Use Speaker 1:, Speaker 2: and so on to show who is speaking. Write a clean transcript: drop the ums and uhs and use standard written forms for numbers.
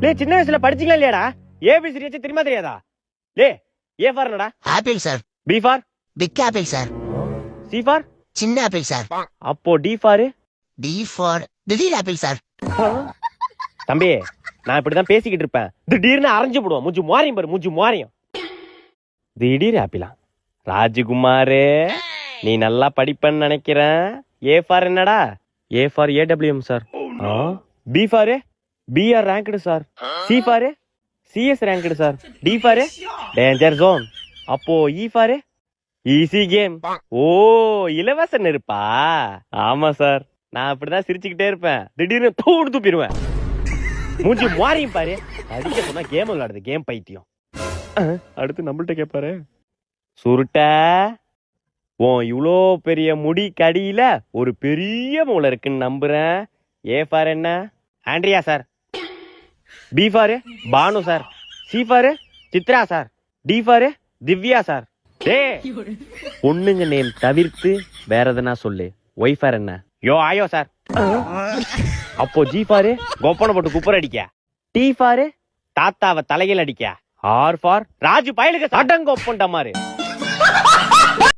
Speaker 1: லே சின்ன வயசுல படிச்சீங்களா இல்லையாடா? ஏபிசிடி வச்சு தெரியுமா தெரியாதா? லே ஏ ஃபார் என்னடா?
Speaker 2: Apple sir.
Speaker 1: B for?
Speaker 2: Big apple sir.
Speaker 1: C for?
Speaker 2: சின்ன ஆப்பிள் சார்.
Speaker 1: அப்போ டி ஃபார்?
Speaker 2: டி ஃபார் திடீர் ஆப்பிள் சார்.
Speaker 1: தம்பி நான் இப்படிதான் பேசிக்கிட்டு இருப்பேன், திடீர்னு அரைஞ்சு போடுவோம். மூஞ்சி மாறியும் பாரு, மூஞ்சி மாறியும். திடீர் ஆப்பிளா? ராஜகுமாரே நீ நல்லா படிப்பன்னு நினைக்கிறேன். ஏ ஃபார் என்னடா? A for AWM sir. B for? BR ranked sir. C for? CS ranked sir. D for? Danger zone. அப்போ இ ஃபார்? Easy game. ஓ இலவச நெருப்பா? ஆமா சார், நான் அப்படிதான் சிரிச்சுக்கிட்டே இருப்பேன், திடீர்னு தூடு துப்பிடுவேன். மூஞ்சி மாறியும் பாரு. அடிக்க சொன்னா கேம் விளையாடுது, கேம் பைத்தியம். அடுத்து நம்மள்ட்ட கேட்பாரு. சுருட்ட உன் இவ்வளோ பெரிய முடி கடியில ஒரு பெரிய மூளை இருக்குன்னு நம்புறேன். ஏ ஃபார் என்ன? Andrea sir. B for? Banu sir. C for? Chitra sir. D for? Divya sir. பொண்ணுங்க நேம் தவிர்த்து வேற எதனா சொல்லு. ஒய் ஃபார் என்ன? யோ ஆயோ சார். அப்போ ஜி ஃபார்? கொப்பனை போட்டு குப்பர் அடிக்க. D for? தாத்தாவை தலையில் அடிக்க. R for? ராஜு பயலுக்கு சடங்கொப்பன்ட்ட மாதிரி.